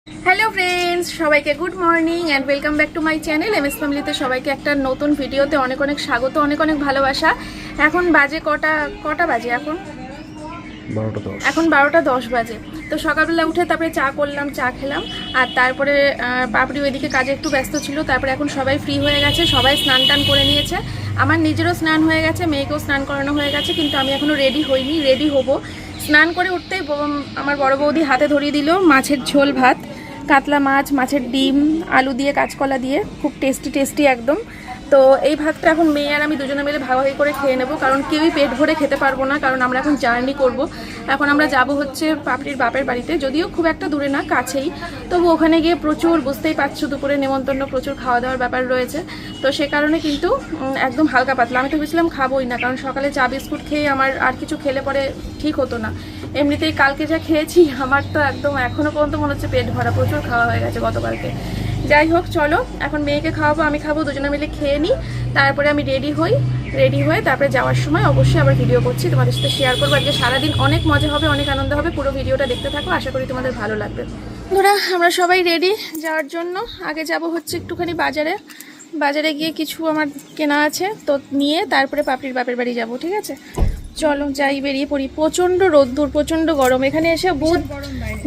Hello friends সবাইকে good morning and welcome back to my channel MS ফ্যামিলিতে সবাইকে একটা নতুন ভিডিওতে অনেক অনেক স্বাগত, অনেক অনেক ভালোবাসা। এখন বাজে কটা বাজে এখন 12:10 বাজে। তো সকালবেলা উঠে তারপরে চা করলাম, চা খেলাম, আর তারপরে পাপড়ি ওইদিকে কাজে একটু ব্যস্ত ছিল। তারপরে এখন সবাই ফ্রি হয়ে গেছে, সবাই স্নান টান করে নিয়েছে। আমার নিজেরও স্নান হয়ে গেছে, মেয়েকেও স্নান করানো হয়ে গেছে, কিন্তু আমি এখনও রেডি হইনি, রেডি হব। স্নান করে উঠতেই আমার বড় বৌদি হাতে ধরিয়ে দিল মাছের ঝোল ভাত, কাতলা মাছ, মাছের ডিম, আলু দিয়ে, কাঁচকলা দিয়ে, খুব টেস্টি টেস্টি একদম। তো এই ভাতটা এখন মেয়ে আর আমি দুজনে মিলে ভাগাভাগি করে খেয়ে নেবো, কারণ কেউই পেট ভরে খেতে পারবো না, কারণ আমরা এখন জার্নি করব। এখন আমরা যাব হচ্ছে পাপড়ির বাপের বাড়িতে, যদিও খুব একটা দূরে না, কাছেই। তবু ওখানে গিয়ে প্রচুর, বুঝতেই পারছো, দুপুরে নেমন্তন্ন, প্রচুর খাওয়া দাওয়ার ব্যাপার রয়েছে। তো সে কারণে কিন্তু একদম হালকা পাতলা। আমি তো ভেবেছিলাম খাবোই না, কারণ সকালে চা বিস্কুট খেয়ে আমার আর কিছু খেলে পরে ঠিক হতো না। এমনিতেই কালকে যা খেয়েছি, আমার তো একদম এখনও পর্যন্ত মনে হচ্ছে পেট ভরা, প্রচুর খাওয়া হয়ে গেছে গতকালকে। যাই হোক, চলো এখন মেয়েকে খাওয়াবো, আমি খাবো, দুজনে মিলে খেয়ে নিই। তারপরে আমি রেডি হয়ে তারপরে যাওয়ার সময় অবশ্যই আবার ভিডিও করছি, তোমাদের সাথে শেয়ার করবো। আজকে সারাদিন অনেক মজা হবে, অনেক আনন্দ হবে। পুরো ভিডিওটা দেখতে থাকো, আশা করি তোমাদের ভালো লাগবে। বন্ধুরা, আমরা সবাই রেডি যাওয়ার জন্য। আগে যাব হচ্ছে একটুখানি বাজারে গিয়ে কিছু আমার কেনা আছে, তো নিয়ে তারপরে পাপড়ির বাপের বাড়ি যাব, ঠিক আছে? চলো যাই, বেরিয়ে পড়ি। প্রচণ্ড রোদ্দুর, প্রচণ্ড গরম। এখানে এসে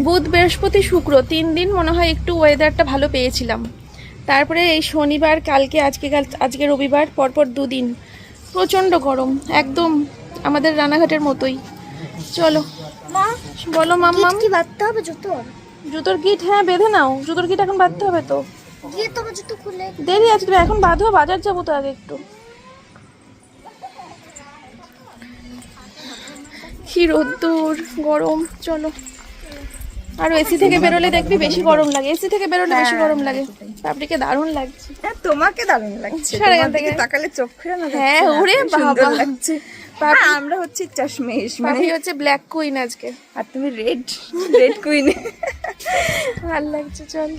বুধ বৃহস্পতি শুক্র 3 দিন মনে হয় একটু ওয়েদারটা ভালো পেয়েছিলাম। তারপরে এই শনিবার, কালকে, আজকে রবিবার, পরপর 2 দিন প্রচণ্ড গরম, একদম আমাদের রানাঘাটের মতোই। চলো মা, বলো মাম্মা। কি বাঁধতে হবে জুতোর কিট? হ্যাঁ, বেঁধে নাও। জুতোর কিট এখন বাঁধতে হবে তো, গিয়ে তোমার জুতো খুলে দেরি আজকে। এখন বাঁধো, বাজার যাবো তো আগে একটু। কি রোদ্দুর, গরম। চলো। আর এসি থেকে বেরোলে দেখবি বেশি গরম লাগে, এসি থেকে বেরোলে বেশি গরম লাগে। পাপড়িকে দারুণ লাগছে। তোমাকে দারুণ লাগছে, তোমার দিকে তাকালে চোখ ফেরা না। হ্যাঁ, ওরে বাবা লাগছে। আমরা হচ্ছে চশমেশ, মানে হচ্ছে ব্ল্যাক কুইন আজকে, আর তুমি রেড কুইন। ভালো লাগছে। চল।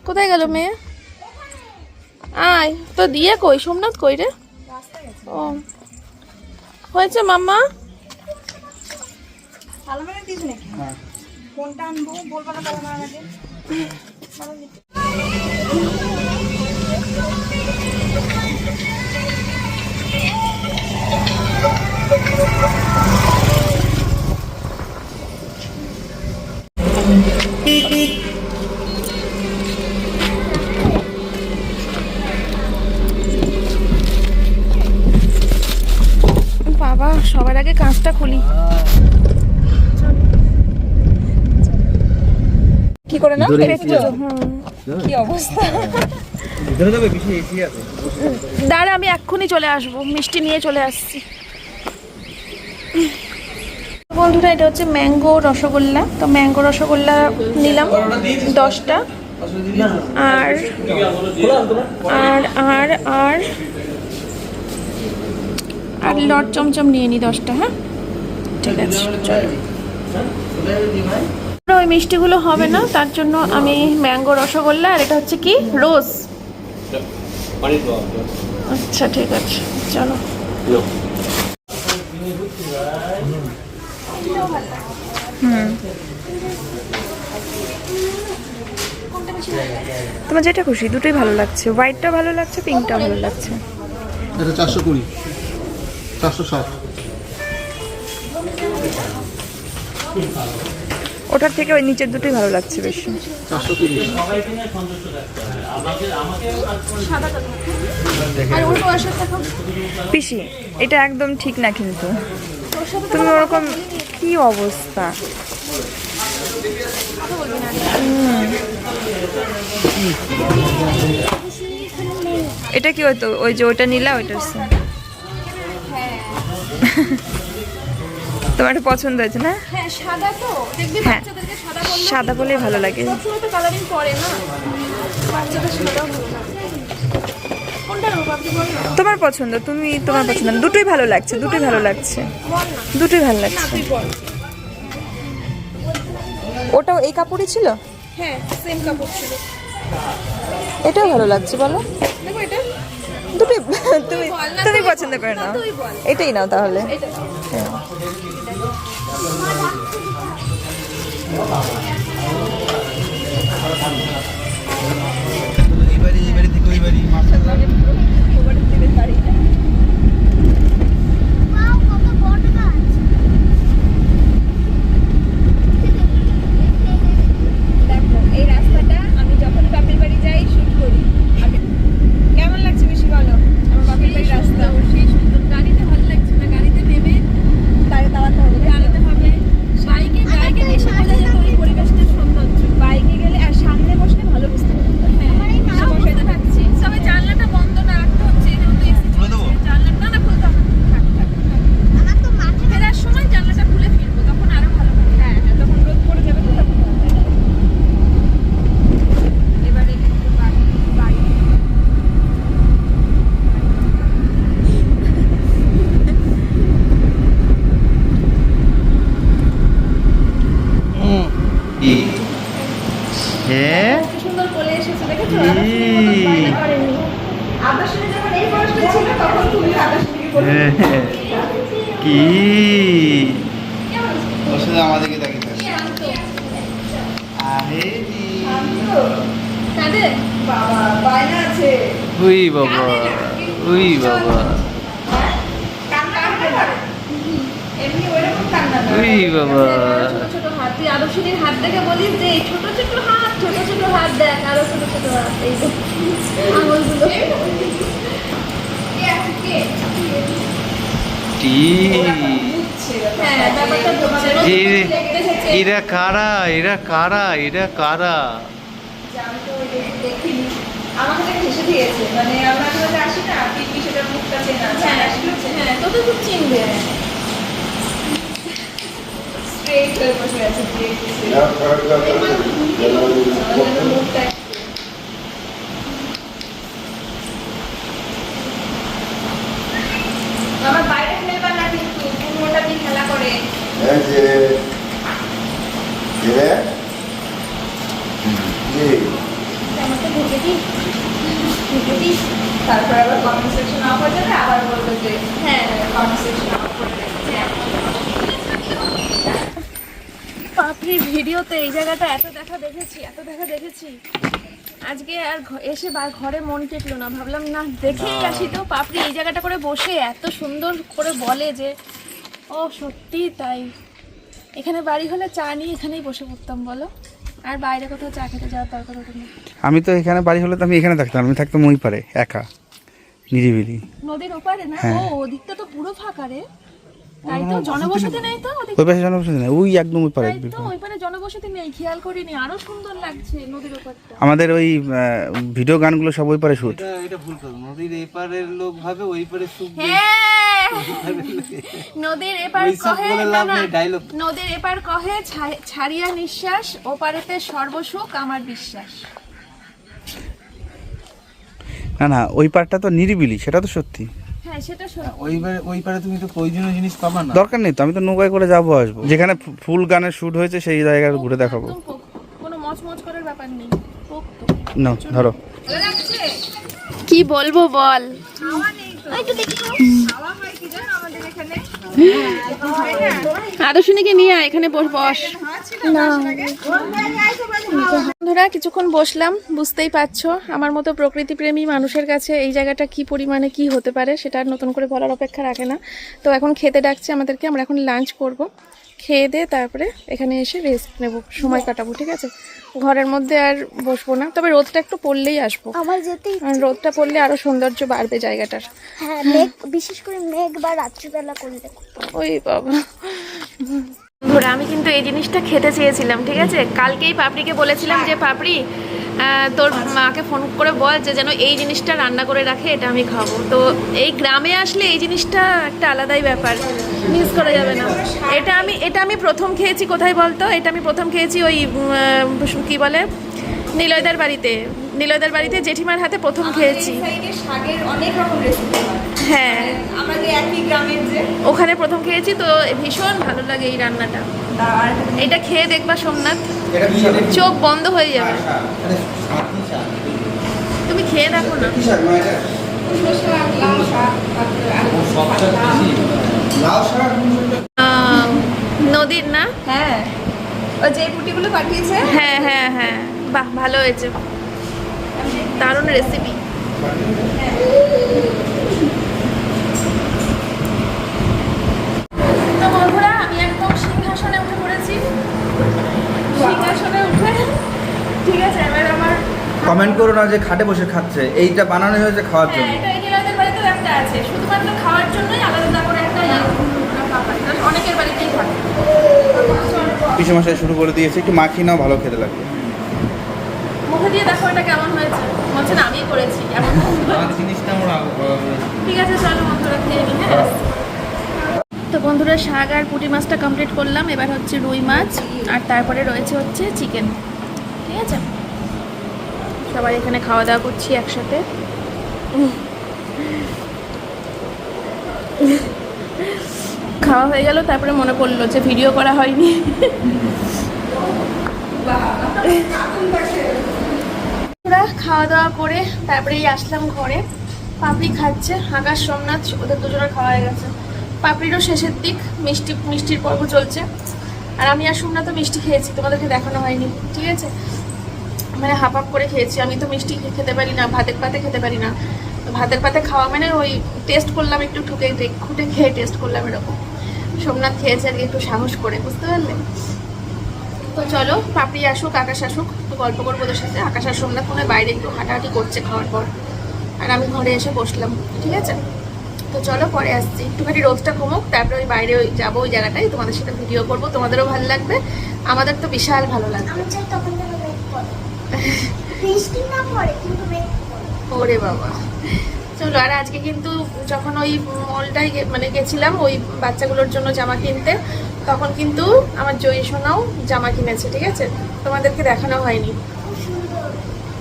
কোথায় গেল মেয়ে? আয় তো, দিয়ে কই? সোমনাথ কই রে? ও হয়েছে মাম্মা। কোনটা আনবো বলবো না, তাহলে আমাকে বাবা, সবার আগে কাঁচটা খুলি। কি করে না কি অবস্থা। দাঁড়া, আমি এক্ষুনি চলে আসবো, মিষ্টি নিয়ে চলে আসছি। বন্ধুরা, এটা হচ্ছে ম্যাঙ্গো রসগোল্লা। তো ম্যাঙ্গো রসগোল্লা নিলাম 10টা, আর আর আর আর আর লট চমচম নিয়ে নি 10টা। হ্যাঁ, ঠিক আছে, চলো। ওই মিষ্টিগুলো হবে না, তার জন্য আমি ম্যাঙ্গো রসগোল্লা, আর এটা হচ্ছে কি রোজ। আচ্ছা, ঠিক আছে, চলো। তোমার যেটা খুশি, দুটোই ভালো লাগছে। হোয়াইটটা ভালো লাগছে, পিঙ্কটা ভালো লাগছে। এটা 420, 460। ওটার থেকে ওই নিচের দুটোই ভালো লাগছে বেশি। 430। পিসি, এটা একদম ঠিক না, কিন্তু তুমি ওরকম কি অবস্থা। এটা কি হয়তো ওই যে ওইটা নিলা, ওইটার তোমার একটা পছন্দ হয়েছে না? হ্যাঁ, সাদা তো দেখবি, হ্যাঁ, বাচ্চাদেরকে সাদা বললে সাদা বলেই ভালো লাগে। সবসময় তো কালারিং করে না, বাচ্চাদের সাদা ভালো লাগে। কোনটা নেবো আপনি বলুন? তোমার পছন্দ, তুমি তোমার পছন্দ। দুটোই ভালো লাগছে, দুটোই ভালো লাগছে, বল না। দুটোই ভালো লাগছে। তুই বল। ওটাও এই কাপড়ই ছিল? হ্যাঁ, সেম কাপড় ছিল। এটাও ভালো লাগছে, বলো। দেখো এটা দুটোই তুমি তুমি পছন্দ করে নাও, এটাই নাও তাহলে। এটা হ্যাঁ কি সুন্দর বলে এসেছে দেখেছো? কি? আদর্শনীর মতো বায়না করেনি। আদর্শনী যখন এই বয়সটা ছিল তখন তুমি আদর্শনীকে বলে হ্যাঁ। কি ওর সাথে আমাদেরকে দেখে থাকে। আরে কাঁদে? বাবা বায়না আছে। উই বাবা উই বাবা এমনি ওইরকম কান্না না। উই বাবা ছোট ছোট হাত, তুই আদর্শনীর হাত দেখে বলিস যে এই ছোট ছোট হাত দেখ, আরো ছোট ছোট হাত, এই যে আঙুলগুলো। কি হ্যাঁ, ব্যাপারটা বুঝছে। এ- এরা কারা এরা কারা এরা কারা আমি তো দেখিনি। আমাকে দেখে হেসে দিয়েছে, মানে আমরা যখন আসি না পিপি সেটার মুখটা চেনা হ্যাঁ তোকে খুব চিনবে। স্ট্রেট হয়ে বসে আছে, মুখটা আমার বাইরে খেলবা না কিন্তু পুরোটা দিয়ে খেলা করে। এই যে রে আমাকে ঢুকে দিই তারপর আবার কমেন্ট সেকশন অফ হয়ে যাবে, আবার বলবে যে হ্যাঁ কমেন্ট সেকশন অফ করে দেবে। পাপড়ির ভিডিওতে এই জায়গাটা এত দেখা দেখেছি আজকে আর এসে ঘরে মন টেকলো না, ভাবলাম না দেখেই আসি। তো পাপড়ি এই জায়গাটা করে বসে এত সুন্দর করে বলে যে ও সত্যি তাই। এখানে বাড়ি হলে চা নিয়ে এখানেই বসে পড়তাম বলো, আর বাইরে কোথাও চা খেতে যাওয়ার দরকার হতো না। আমি তো এখানে বাড়ি হলে তো আমি এখানে থাকতাম, আমি থাকতাম ওই পারে একা নিরিবিলি। নদীর ওপারে না? হ্যাঁ। ও ওদিকটা তো পুরো ফাঁকা রে। তাই তো জনবসতি নেই তো ওদিকে? ওই পাশে জনবসতি নেই, ওই একদম ওই পারে। তাই তো ওই পারে জনবসতি নেই, খেয়াল করিনি। আরো সুন্দর লাগছে নদীর ওপারটা। আমাদের ওই ভিডিও গানগুলো সব ওই পারে শুট। এটা ভুল করো নদীর এপারের লোক ভাবে ওই পারে সুখ হ্যাঁ নদীর এপার ওইসব কহে বলে না লাভ না, নেই, dialogue। নদীর এপার কহে ছাড়িয়া নিঃশ্বাস, ওপারেতে সর্বসুখ আমার বিশ্বাস। না না, ওই পারটা তো নিরিবিলি, সেটা তো সত্যি। হ্যাঁ সেটা সত্যি। ওই পারে তুমি তো প্রয়োজনীয় জিনিস পাবা না। দরকার নেই তো, আমি তো নৌকায় করে যাবো আসবো। যেখানে ফুল গানের শুট হয়েছে সেই জায়গায় ঘুরে দেখাবো। একদম পোক, কোনো মচমচ করার ব্যাপার নেই। পোক তো। না ধরো, কি বলবো বল। আদর্শনীকে নিয়ে এখানে বস। বন্ধুরা কিছুক্ষণ বসলাম, বুঝতেই পারছো আমার মতো প্রকৃতিপ্রেমী মানুষের কাছে এই জায়গাটা কি পরিমাণে কি হতে পারে সেটা আর নতুন করে বলার অপেক্ষা রাখে না। তো এখন খেতে ডাকছে আমাদেরকে, আমরা এখন লাঞ্চ করব। খেয়ে দিয়ে তারপরে এখানে এসে রেস্ট নেব, সময় কাটাবো। ঠিক আছে, ঘরের মধ্যে আর বসবো না, তবে রোদটা একটু পড়লেই আসবো। আমার যেতেই আর রোদটা পড়লে আরো সৌন্দর্য বাড়বে জায়গাটার। হ্যাঁ মেঘ, বিশেষ করে মেঘ বা রাত্রিবেলা করলে ওই বাবা। বন্ধুরা আমি কিন্তু এই জিনিসটা খেতে চেয়েছিলাম, ঠিক আছে। কালকেই পাপড়িকে বলেছিলাম যে পাপড়ি তোর মাকে ফোন করে বল যে যেন এই জিনিসটা রান্না করে রাখে, এটা আমি খাবো। তো এই গ্রামে আসলে এই জিনিসটা একটা আলাদাই ব্যাপার, মিস করা যাবে না। এটা আমি প্রথম খেয়েছি কোথায় বলতো? এটা আমি প্রথম খেয়েছি ওই কি বলে নিলয়দার বাড়িতে জেঠিমার হাতে প্রথম খেয়েছি। শাকের অনেক রকম রেসিপি হয় হ্যাঁ আমাদের একই গ্রামের যে ওখানে প্রথম খেয়েছি, তো ভীষণ ভালো লাগে এই রান্নাটা। এটা খেয়ে দেখবা সোমনাথ, চোখ বন্ধ হয়ে যাবে। তুমি খেয়ে দেখো না। নদীর না? হ্যাঁ ওই যে পুটিগুলো পাঠিয়েছে হ্যাঁ হ্যাঁ হ্যাঁ, বাহ ভালো হয়েছে, দারুণ রেসিপি। তো বন্ধুরা আমি একদম সিংহাসনে উঠে পড়েছি, সিংহাসনে উঠে ঠিক আছে। এবার আমার কমেন্ট করো না যে খাটে বসে খাচ্ছে, এইটা বানানো হয়েছে খাওয়ার হ্যাঁ জন্য। এটা ইংল্যান্ডের বাড়িতেও একটা আছে, শুধুমাত্র খাওয়ার জন্যই আলাদা করে একটা অনেকের বাড়িতেই থাকে। পিসেমশাই শুরু করে দিয়েছে, একটু মাখিয়ে নাও, ভালো খেতে লাগবে। মুখে দিয়ে দেখো এটা কেমন হয়েছে, মনে হচ্ছে না আমিই করেছি এমন। জিনিসটা আমরা ঠিক আছে চলো বন্ধুরা খেয়ে নিই। হ্যাঁ তো বন্ধুরা শাক আর পুঁটি মাছটা কমপ্লিট করলাম, এবার হচ্ছে রুই মাছ, আর তারপরে রয়েছে হচ্ছে চিকেন। ঠিক আছে, সবাই এখানে খাওয়া দাওয়া করছি একসাথে। খাওয়া হয়ে গেল, তারপরে মনে পড়লো যে ভিডিও করা হয়নি। আমরা খাওয়া দাওয়া করে তারপরেই আসলাম ঘরে। পাপড়ি খাচ্ছে, আকাশ সোমনাথ, ওদের দুজনের খাওয়া হয়ে গেছে। পাপড়িরও শেষের দিক, মিষ্টির পর্ব চলছে। আর আমি আর সোমনাথও মিষ্টি খেয়েছি, তোমাদেরকে দেখানো হয়নি, ঠিক আছে? মানে হাফ হাফ করে খেয়েছি। আমি তো মিষ্টি খেতে পারি না, ভাতের পাতে খেতে পারি না। ভাতের পাতে খাওয়া মানে ওই টেস্ট করলাম, একটু খুঁটে খেয়ে টেস্ট করলাম এরকম। সোমনাথ খেয়েছে আজকে একটু সাহস করে, বুঝতে পারলে? তো চলো পাপড়ি আসুক, আকাশ আসুক, একটু গল্প করবো ওদের সাথে। আকাশ আর সোমনাথ মনে হয় বাইরে একটু হাঁটাহাঁটি করছে খাওয়ার পর, আর আমি ঘরে এসে বসলাম, ঠিক আছে? তো চলো পরে আসছি, একটুখানি রোদটা কমুক, তারপরে ওই বাইরে ওই যাবো ওই জায়গাটায়, তোমাদের সাথে ভিডিও করবো, তোমাদেরও ভালো লাগবে, আমাদের তো বিশাল ভালো লাগবে। আমি চাই তখন যেন মেঘ পড়ে, বৃষ্টি না পড়ে কিন্তু মেঘ পড়ে। ওরে বাবা, চলো। আর আজকে কিন্তু যখন ওই মলটায় মানে গেছিলাম ওই বাচ্চাগুলোর জন্য জামা কিনতে, তখন কিন্তু আমার জয়ী সোনাও জামা কিনেছে, ঠিক আছে? তোমাদেরকে দেখানো হয়নি।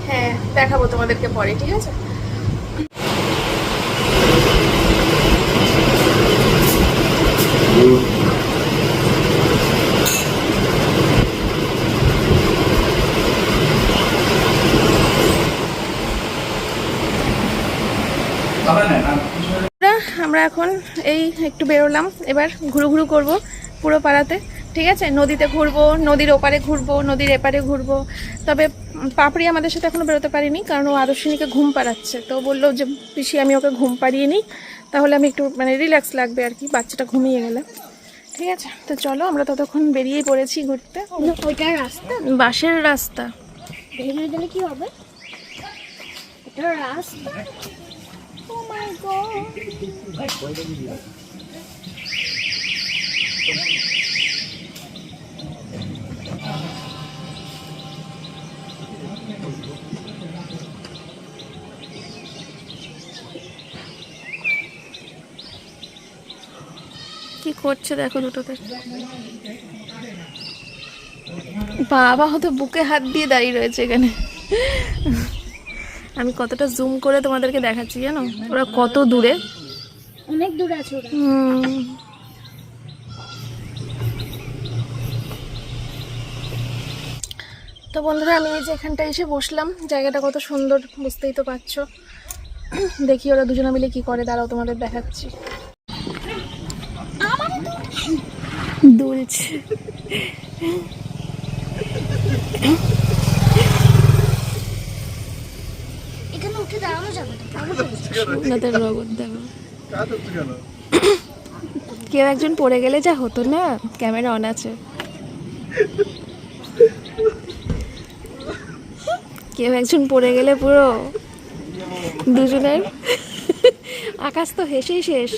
হ্যাঁ দেখাবো তোমাদেরকে পরে, ঠিক আছে? আমরা এখন এই একটু বেরোলাম, এবার ঘুরু করব পুরো পাড়াতে, ঠিক আছে? নদীতে ঘুরবো, নদীর ওপারে ঘুরবো, নদীর এপারে ঘুরবো। তবে পাপড়ি আমাদের সাথে এখনো বেরোতে পারিনি, কারণ ও আদর্শিনীকে ঘুম পাড়াচ্ছে। তো বললো যে পিসি আমি ওকে ঘুম পাড়িয়ে নিই, তাহলে আমি একটু মানে রিল্যাক্স লাগবে আর কি, বাচ্চাটা ঘুমিয়ে গেলে, ঠিক আছে? তো চলো আমরা ততক্ষণ বেরিয়েই পড়েছি ঘুরতে। ওইটা রাস্তা, বাঁশের রাস্তা। ভেঙে গেলে কি হবে? এটা রাস্তা। ও মাই গড, কি করছে দেখো দুটোতে। বাবা হয়তো বুকে হাত দিয়ে দাঁড়িয়ে রয়েছে এখানে। আমি কতটা জুম করে তোমাদেরকে দেখাচ্ছি জানো, ওরা কত দূরে, অনেক দূরে আছে ওরা। তো বন্ধুরা আমি এই যে এখানটা এসে বসলাম, জায়গাটা কত সুন্দর বুঝতেই তো পারছো। দেখি ওরা দুজনে মিলে কি করে, দাঁড়াও তোমাদের দেখাচ্ছি। দুলছে। এখানে উঠে দাঁড়ানো যাবে না। কেউ একজন পড়ে গেলে যা হতো না। ক্যামেরা অন আছে। কেউ একজন পড়ে গেলে পুরো দুজনের আকাশ তো হেসেই শেষ।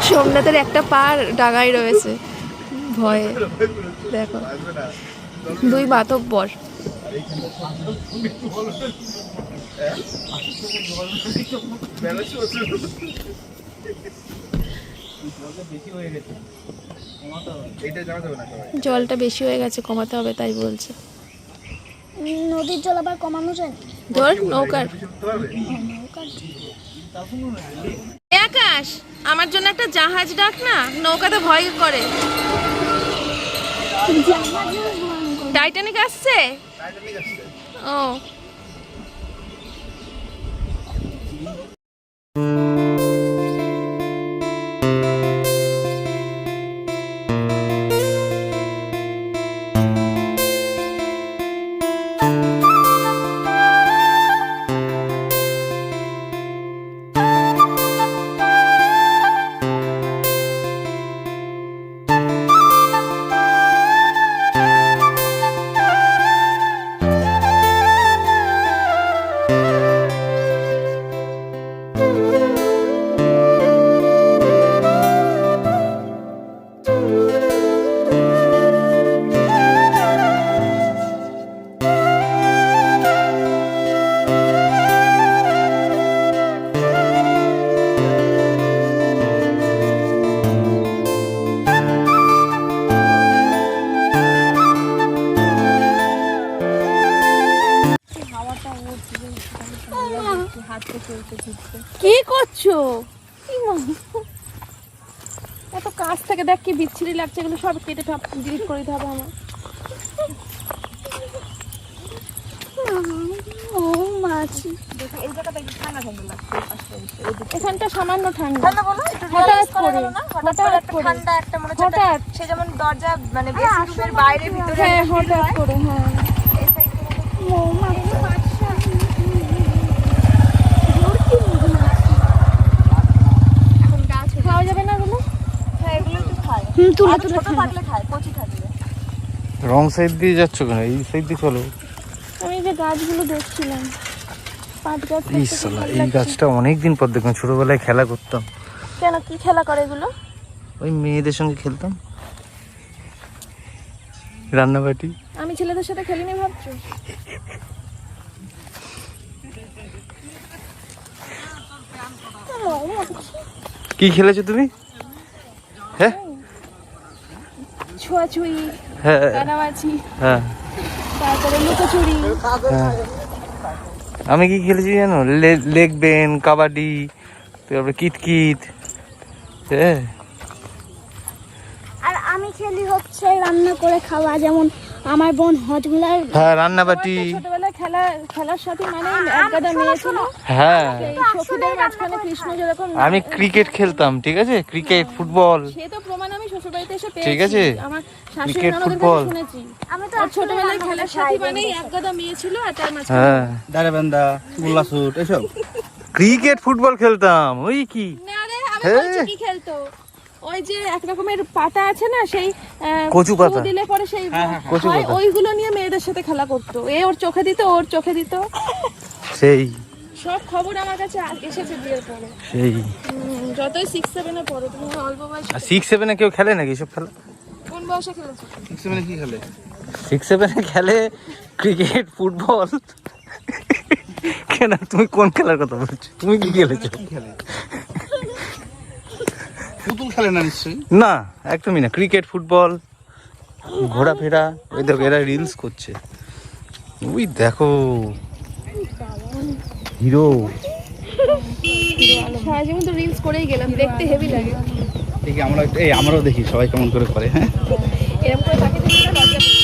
সোমনাথের একটা পার ডাঙায় রয়েছে ভয়ে, দেখো দুই মাতব্বর। জলটা বেশি হয়ে গেছে, কমাতে হবে তাই বলছে। নদীর জল আবার কমানো যায় না। ধর নৌকার। আকাশ আমার জন্য একটা জাহাজ ডাক না, নৌকাতে ভয় করে। টাইটানিক আসছে। ও কি করছো? এত থেকে দেখ কি বিচ্ছিরি লাগছে, এগুলো সব কেটে ডিলিট করে দিতে হবে আমার। ও মাছি এই জায়গাটা একটু ঠান্ডা ঠান্ডা লাগছে এই পাশটা, এখানটা সামান্য ঠান্ডা। ঠান্ডা বলো একটু হঠাৎ রিল্যাক্স করা করে, গেল না, হঠাৎ করে হঠাৎ একটা করে। ঠান্ডা একটা মনে হচ্ছে একটা- হঠাৎ। সে যেমন দরজা মানে বেসিক রুমের বাইরে ভিতরে হ্যাঁ হঠাৎ করে, হ্যাঁ। এই সাইড থেকে এখন গাছ হয়ে- খাওয়া যাবে না এগুলো? হ্যাঁ এগুলো একটু খায়, তুলে আরো ছোট থাকলে খায়, কচি থাকলে। রং সাইড দিয়ে যাচ্ছ কেন? এই সাইড দিয়ে চলো। আমি যে গাছগুলো দেখছিলাম, পাট গাছ এই দেখতে খুব শালা, ভালো এই লাগছে। গাছটা অনেকদিন পর দেখলাম। ছোটবেলায় খেলা করতাম, কেন, কি খেলা করে এগুলো? ওই মেয়েদের সঙ্গে খেলতাম, রান্নাবাটি। আমি ছেলেদের সাথে খেলিনি ভাবছো? কি খেলেছো তুমি? হ্যাঁ ছোঁয়াছুঁই, হ্যাঁ কানামাছি, হ্যাঁ তারপরে লুকোচুরি। হ্যাঁ। আমি কি খেলেছি জানো? লেগ বেন, কাবাডি, তারপরে কিতকিত। হ্যাঁ আর আমি খেলি হচ্ছে রান্না করে খাওয়া, যেমন আমার বোন হজগুলার হ্যাঁ, রান্নাবাটি। ছোটবেলায় খেলার সাথে মানে এক গাদা মেয়ে ছিল, হ্যাঁ, এই সখীদের মাঝখানে কৃষ্ণ যেরকম। আমি ক্রিকেট খেলতাম, ঠিক আছে? Cricket, football. সে তো প্রমাণ আমি শ্বশুর বাড়িতে এসে পেয়েছি। ঠিক আছে। আমার শাশুড়ি ক্রিকেট, ননদের ফুটবল। কাছে শুনেছি। আমি তো আর আসলে ছোটবেলায় রান্না খেলার করে সাথী খাই মানেই বন্ধুদের এক গাদা মেয়ে ছিল, আর তার মাঝখানে হ্যাঁ, দাঁড়াবান্ধা গোল্লা শুট এসব ক্রিকেট, ফুটবল খেলতাম। ওই কি না রে, আমি হ্যাঁ। বলছি কি খেলতো, ওই যে এক রকমের পাতা আছে না, সেই কচু পাতা। ফুঁ দিলে পরে সেই কচু হয়, পাতা। ওইগুলো নিয়ে মেয়েদের সাথে খেলা করতো। ওর চোখে দিত, ওর চোখে দিত। সেই সব খবর আমার কাছে এসেছে বিয়ের পরে। সেই যতই 6-7 পড়ো, তুমি অল্প বয়সে 6-7 কেউ খেলে নাকি এসব খেলা? কোন বয়সে খেলেছো? কি খেলে 6-7 খেলে ক্রিকেট, ফুটবল। কেন, তুমি কোন খেলার কথা বলছো? তুমি কি খেলেছো? পুতুল খেলে না নিশ্চয়ই? না, একদমই না। ক্রিকেট, ফুটবল, ঘোরাফেরা। ওই দেখো, এরা রিলস করছে। ওই দেখো, হিরো। সারা জীবন তো রিলস করেই গেলাম, দেখতে হেভি লাগে। দেখি আমরা এই আমরাও দেখি সবাই কেমন করে করে। হ্যাঁ, এরকম করে তাকে দেখলে না লজ্জা পাই।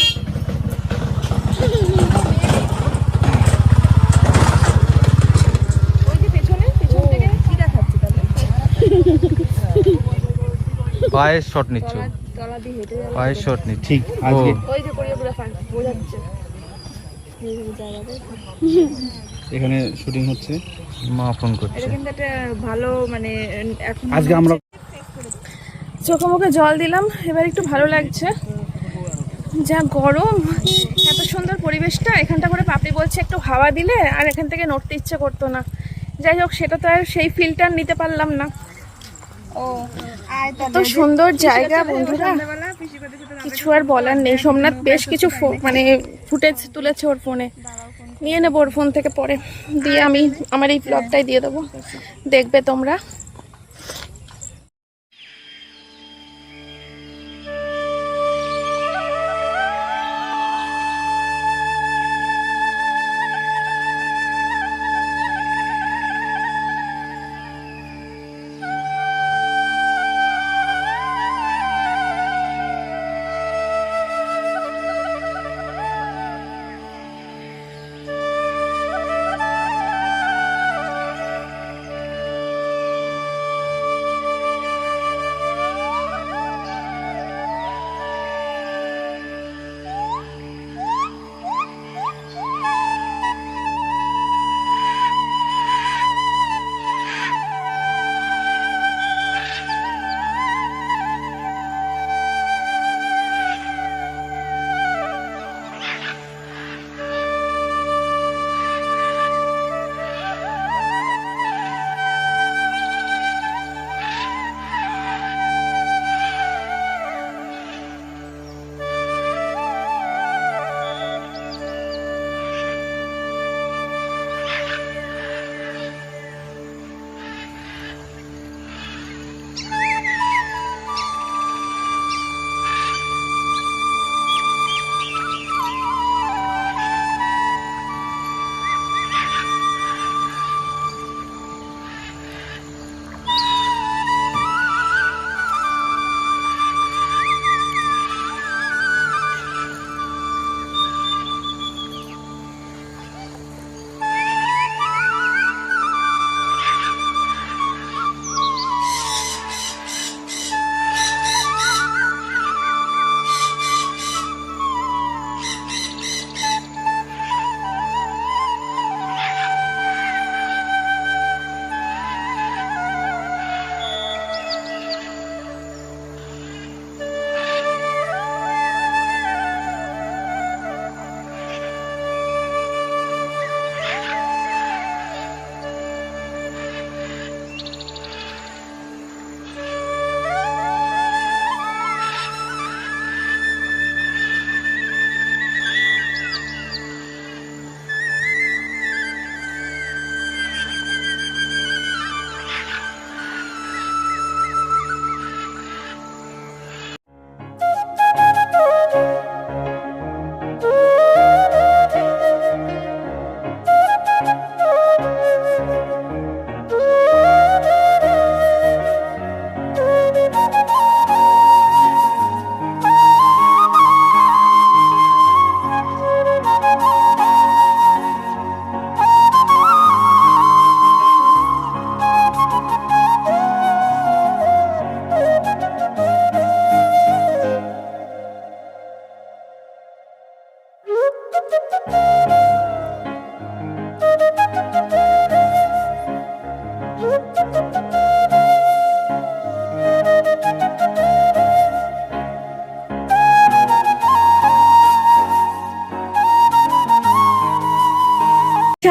ওই যে পেছন থেকে কি দেখাচ্ছে তাহলে? পায়ের শট নিচ্ছ, তলা দিয়ে হেঁটে যাবে। পায়ের শট নিচ্ছ। ঠিক আজকে ওই যে কোরিওগ্রাফার বোঝাচ্ছে। এখানে শুটিং হচ্ছে। মা ফোন করছে। এটা কিন্তু একটা ভালো মানে এখন আজকে আমরা চোখে মুখে জল দিলাম, এবার একটু ভালো লাগছে। যা গরম, এত সুন্দর পরিবেশটা, এখানটা করে পাপড়ি বলছে একটু হাওয়া দিলে, আর এখান থেকে নড়তে ইচ্ছে করতো না। যাই হোক, সেটা তো আর সেই ফিলটা নিতে পারলাম না। এত সুন্দর জায়গা বন্ধুরা, কিছু আর বলার নেই। সোমনাথ বেশ কিছু মানে ফুটেজ তুলেছে ওর ফোনে, নিয়ে নেবো ওর ফোন থেকে পরে, দিয়ে আমি আমার এই ব্লগটাই দিয়ে দেবো, দেখবে তোমরা।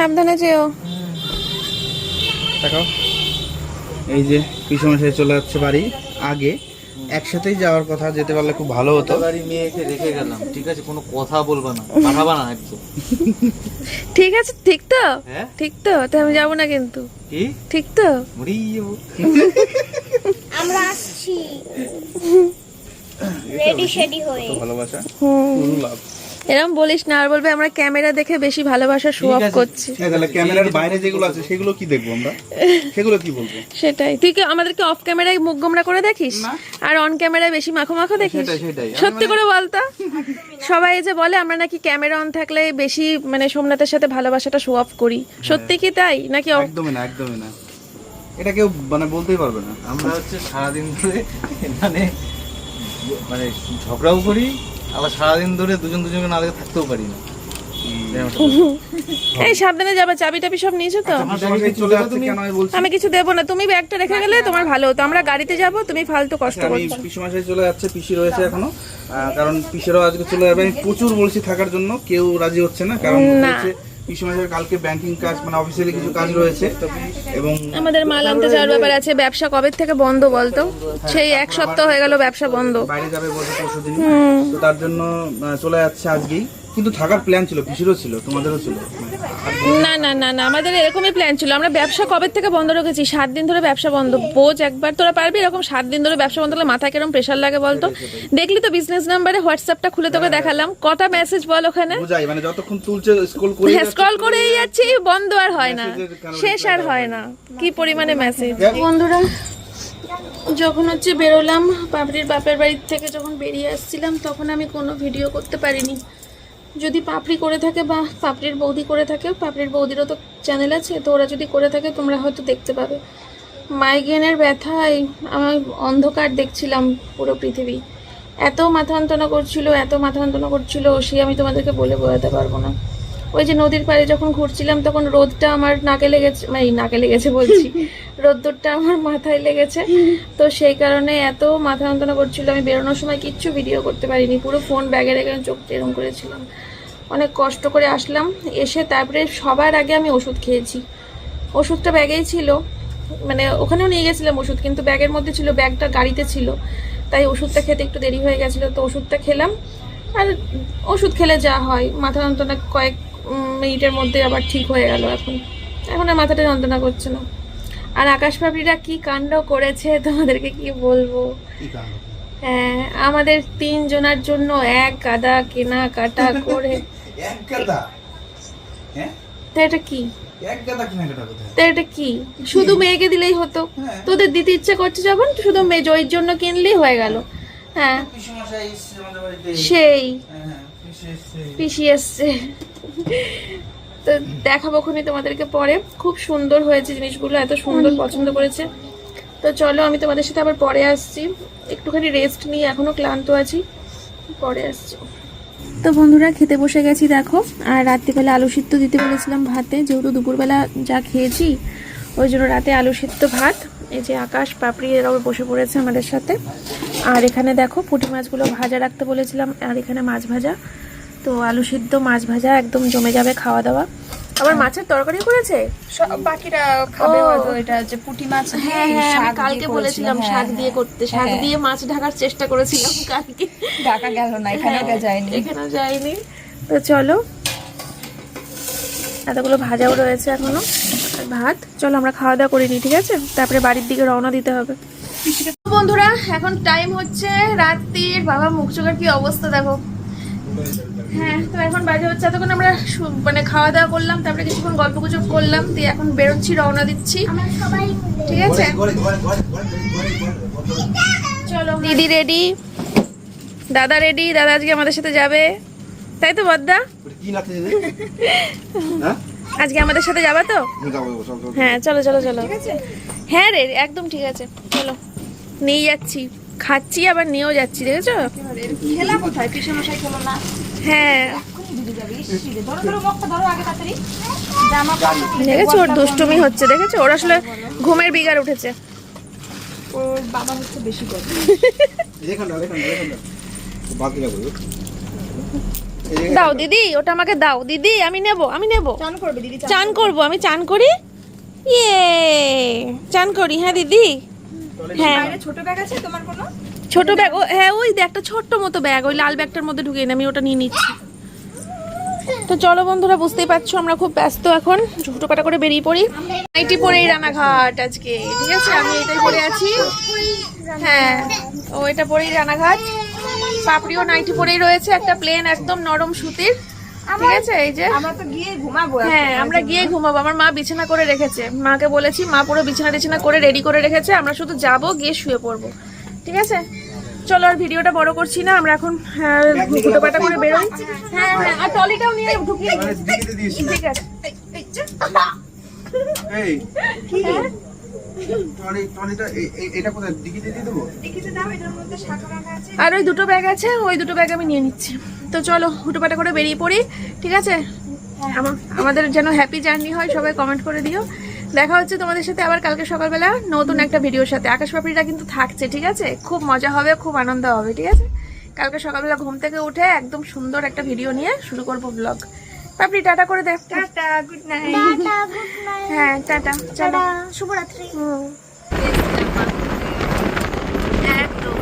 সাবধানে যেও। দেখাও, এই যে পিসমশাই চলে যাচ্ছে বাড়ি। আগে একসাথেই যাওয়ার কথা, যেতে পারলে খুব ভালো হতো। বাড়ি মেয়েকে রেখে গেলাম, ঠিক আছে, কোনো কথা বলবা না, পাঠাবা না একদম। ঠিক আছে, ঠিক তো? হ্যাঁ? ঠিক তো? তো আমি যাবো না কিন্তু। কি ঠিক তো? মরেই যাবো। আমরা আসছি রেডি শেডি হয়ে। ভালোবাসা লাভ। এরকম বলিস না, আর বলবে আমরা ক্যামেরা দেখে বেশি ভালোবাসা শো অফ করছি। তাহলে ক্যামেরার বাইরে যেগুলো আছে সেগুলো কি দেখবো আমরা? সেগুলো কি বলবো? সেটাই, তুই কি আমাদেরকে অফ ক্যামেরায় মুখ গোমরা করে দেখিস আর অন ক্যামেরায় বেশি মাখো মাখো দেখিস? সেটাই। সত্যি করে বলতো, সবাই যে বলে আমরা নাকি ক্যামেরা অন থাকলে বেশি মানে সোমনাথের সাথে ভালোবাসাটা শো অফ করি, সত্যি কি তাই নাকি? একদমই না। এটা কেউ মানে বলতেই পারবে না। আমরা হচ্ছে সারাদিন ধরে মানে মানে ঝগড়াও করি, আবার সারাদিন ধরে দুজনকে না দেখে থাকতেও পারি না। এই সাবধানে যাবে, চাবি টাবি সব নিয়েছো তো? পিসমশাই চলে যাচ্ছে কেন আমি বলছি? আমি কিছু দেবো না, তুমি ব্যাগটা রেখে গেলে তোমার ভালো হতো। আমরা গাড়িতে যাব, তুমি ফালতু কষ্ট আমি করছো। পিসমশাই চলে যাচ্ছে, পিসি রয়েছে এখনো। কারণ পিসিরও আজকে চলে যাবে। আমি প্রচুর বলছি থাকার জন্য, কেউ রাজি হচ্ছে না। কারণ হচ্ছে পিসমশাইয়ের কালকে ব্যাংকিং কাজ, মানে অফিসিয়ালি কিছু কাজ রয়েছে এবং আমাদের মাল আনতে যাওয়ার ব্যাপার আছে। ব্যবসা কবে থেকে বন্ধ বলতো? সেই এক সপ্তাহ হয়ে গেল ব্যবসা বন্ধ। বাইরে যাবে বলছে পরশুদিন। তো তার জন্য চলে যাচ্ছে আজকেই। কিন্তু থাকার প্ল্যান ছিল, পিসিরও ছিল, তোমাদেরও ছিল। না না না না, আমাদের এরকমই প্ল্যান ছিল। আমরা ব্যবসা কবে থেকে বন্ধ রেখেছি? 7 দিন ধরে ব্যবসা বন্ধ। বোঝ একবার, তোরা পারবি এরকম 7 দিন ধরে ব্যবসা বন্ধ হলে মাথায় কেরম প্রেশার লাগে বলতো? দেখলি তো বিজনেস নাম্বারে হোয়াটসঅ্যাপটা খুলে তোকে দেখালাম, কটা মেসেজ বল ওখানে। বুঝাই, মানে যতক্ষণ তুলছে স্ক্রল করে স্ক্রল করেই যাচ্ছি, বন্ধ আর হয় না, শেষ আর হয় না, কি পরিমাণে মেসেজ। বন্ধুরা, যখন হচ্ছে বেরোলাম পাপড়ির বাপের বাড়ির থেকে, যখন বেরিয়ে আসছিলাম তখন আমি কোনো ভিডিও করতে পারিনি। যদি পাপড়ি করে থাকে বা পাপড়ির বৌদি করে থাকে, পাপড়ির বৌদিরও তো চ্যানেল আছে, তো ওরা যদি করে থাকে তোমরা হয়তো দেখতে পাবে। মাইগ্রেনের ব্যথায় আমি অন্ধকার দেখছিলাম পুরো পৃথিবী। এত মাথা যন্ত্রণা করছিল, সে আমি তোমাদেরকে বলে বোঝাতে পারবো না। ওই যে নদীর পাড়ে যখন ঘুরছিলাম তখন রোদটা আমার নাকে লেগেছে বলছি, রোদ্দুরটা আমার মাথায় লেগেছে, তো সেই কারণে এত মাথা যন্ত্রণা করছিল। আমি বেরোনোর সময় কিচ্ছু ভিডিও করতে পারিনি, পুরো ফোন ব্যাগে রেখে চোখ এরম করেছিলাম। অনেক কষ্ট করে আসলাম, এসে তারপরে সবার আগে আমি ওষুধ খেয়েছি। ওষুধটা ব্যাগেই ছিল, মানে ওখানেও নিয়ে গেছিলাম ওষুধ, কিন্তু ব্যাগের মধ্যে ছিল, ব্যাগটা গাড়িতে ছিল, তাই ওষুধটা খেতে একটু দেরি হয়ে গেছিলো। তো ওষুধটা খেলাম, আর ওষুধ খেলে যা হয়, মাথা যন্ত্রণা কয়েক মিনিটের মধ্যে আবার ঠিক হয়ে গেল। এখন আর মাথাটা যন্ত্রণা করছে না। আর আকাশ পাপড়িরা কি কাণ্ড করেছে তোমাদেরকে কি বলবো। হ্যাঁ, আমাদের 3 জনের জন্য এক গাদা কেনাকাটা করে। এক গাদা? হ্যাঁ, তো এটা কি? এক গাদা কেনাকাটা কোথায়? তো এটা কি? শুধু মেয়েকে দিলেই হতো, তোদের দিতে ইচ্ছে করছে যখন, শুধু মেয়ে জয়ের জন্য কিনলেই হয়ে গেল। হ্যাঁ, পিসমশাই এসেছে আমাদের বাড়িতে। সেই হ্যাঁ, পিসি এসেছে। পিসি এসছে, তো দেখাবো খুনি তোমাদেরকে পরে। খুব সুন্দর হয়েছে জিনিসগুলো, এত সুন্দর পছন্দ করেছে। তো চলো, আমি তোমাদের সাথে আবার পরে আসছি, একটুখানি রেস্ট নিই, এখনো ক্লান্ত আছি, পরে আসছি। তো বন্ধুরা, খেতে বসে গেছি দেখো। আর রাত্রিবেলা আলু সিদ্ধ দিতে বলেছিলাম ভাতে, যেহেতু দুপুরবেলা যা খেয়েছি ওই জন্য রাতে আলু সিদ্ধ ভাত। এই যে আকাশ পাপড়ি এরাও বসে পড়েছে আমাদের সাথে। আর এখানে দেখো পুঁটি মাছগুলো ভাজা রাখতে বলেছিলাম, আর এখানে মাছ ভাজা। তো আলু সিদ্ধ মাছ ভাজা একদম জমে যাবে খাওয়া দাওয়া। আবার মাছের তরকারি করেছে, সব বাকিরা খাবে ও। হয়তো। এটা হচ্ছে পুঁটি মাছ দিয়ে হ্যাঁ হ্যাঁ, আমি শাক কালকে দিয়ে বলেছিলাম করেছিলাম, শাক হ্যাঁ, দিয়ে করতে, শাক হ্যাঁ। দিয়ে মাছ ঢাকার চেষ্টা করেছিলাম কালকে, ঢাকা গেল না, এখানে যায়নি। এখানে যায়নি। তো চলো, এতগুলো ভাজাও রয়েছে এখনো, আর ভাত। চলো আমরা খাওয়া দাওয়া করে নিই, ঠিক আছে? তারপরে বাড়ির দিকে রওনা দিতে হবে। বন্ধুরা, এখন টাইম হচ্ছে রাত্রির, বাবা মুখ চোখের কি অবস্থা দেখো। হ্যাঁ, তো এখন বাজে হচ্ছে, এতক্ষণ আমরা মানে খাওয়া দাওয়া করলাম, তারপরে কিছুক্ষণ গল্প গুজব করলাম, দিয়ে এখন বেরোচ্ছি, রওনা দিচ্ছি, আমরা সবাই ঠিক আছে? চলো, দিদি রেডি, দাদা রেডি, দাদা আজকে আমাদের সাথে যাবে, তাই তো বদ্দা? কি নাচে দিদি? হ্যাঁ, আজকে আমাদের সাথে যাবা তো? যাবো সব। হ্যাঁ, চলো চলো চলো। হ্যাঁ রে, একদম ঠিক আছে, চলো। নিয়ে যাচ্ছি, খাচ্ছি আবার নিয়েও যাচ্ছি, দেখেছো? খেলা কোথায়? পিসমশাই খেলো না, হ্যাঁ, ধরো ধরো মগটা ধরো আগে তাড়াতাড়ি। জামা দেখেছো ওর দুষ্টুমি হচ্ছে, দেখেছো? ওর আসলে ঘুমের বিগার উঠেছে। ওর বাবা হচ্ছে বেশি করে। দেখুন বাকিরা করবে। দাও দিদি, ওটা আমাকে দাও দিদি, আমি নেব। চান করবে দিদি? চান করব, আমি চান করি। ইয়ে, চান করি। হ্যাঁ দিদি, হ্যাঁ। বাইরে ছোট ব্যাগ আছে তোমার কোনো? ছোট ব্যাগ, হ্যাঁ ওই একটা ছোট্ট মতো ব্যাগ, ওই লাল ব্যাগটার মধ্যে ঢুকিয়ে আমি ওটা নিয়ে নিচ্ছি। তো চলো বন্ধুরা, বুঝতেই পারছো আমরা খুব ব্যস্ত এখন, ছোটোখাটো করে বেরিয়ে পড়ি। নাইটি পরেই রানাঘাট আজকে, ঠিক আছে? আমি এটাই পরে আছি, হ্যাঁ ও এটা পরেই রানাঘাট। পাপড়িও নাইটি পরেই রয়েছে, একটা প্লেন একদম নরম সুতির, ঠিক আছে? এই যে আমরা তো গিয়ে ঘুমাবো। হ্যাঁ আমরা গিয়ে ঘুমাবো। আমার মা বিছানা করে রেখেছে, মাকে বলেছি, মা পুরো বিছানা টিছানা করে রেডি করে রেখেছে, আমরা শুধু যাবো, গিয়ে শুয়ে পড়বো, ঠিক আছে? চলো আর ভিডিওটা বড় করছি না, আমরা এখন ফুটোপাটা করে বেরোই। হ্যাঁ হ্যাঁ, আর টলিটাও নিয়ে ঢুকিয়ে দিই। ঠিক আছে। এই ট্রলিটা এটা কোথায় ডিকিতে দিয়ে দেবো? দেখিতে দাও, এটার মধ্যে শাখা রাখা আছে। আর ওই দুটো ব্যাগ আছে, ওই দুটো ব্যাগ আমি নিয়ে নিচ্ছি। তো চলো হুটোপাটা করে বেরিয়ে পড়ি, ঠিক আছে? আমাদের যেন হ্যাপি জার্নি হয়, সবাই কমেন্ট করে দিও। দেখা হচ্ছে তোমাদের সাথে আবার কালকে সকালবেলা নতুন একটা ভিডিওর সাথে। আকাশ পাপড়িটা কিন্তু থাকছে, ঠিক আছে? খুব মজা হবে, খুব আনন্দ হবে, ঠিক আছে? কালকে সকালবেলা ঘুম থেকে উঠে একদম সুন্দর একটা ভিডিও নিয়ে শুরু করবো ব্লগ। পাপড়ি টাটা করে দে। Tata, good night. Tata, good night, হ্যাঁ টাটা, চলো। টাটা, শুভরাত্রি। একদম।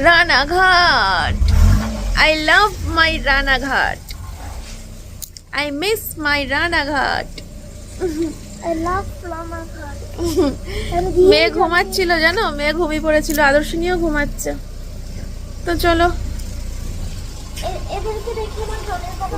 Ranaghat. I love my Ranaghat. I miss my Ranaghat. I love Ramaghat. মেয়ে ঘুমাচ্ছিল, জানো? মেয়ে ঘুমিয়ে পড়েছিল, আদর্শনীয় ঘুমাচ্ছে। তো চলো। এদেরকে দেখে আমার ঘরের কথা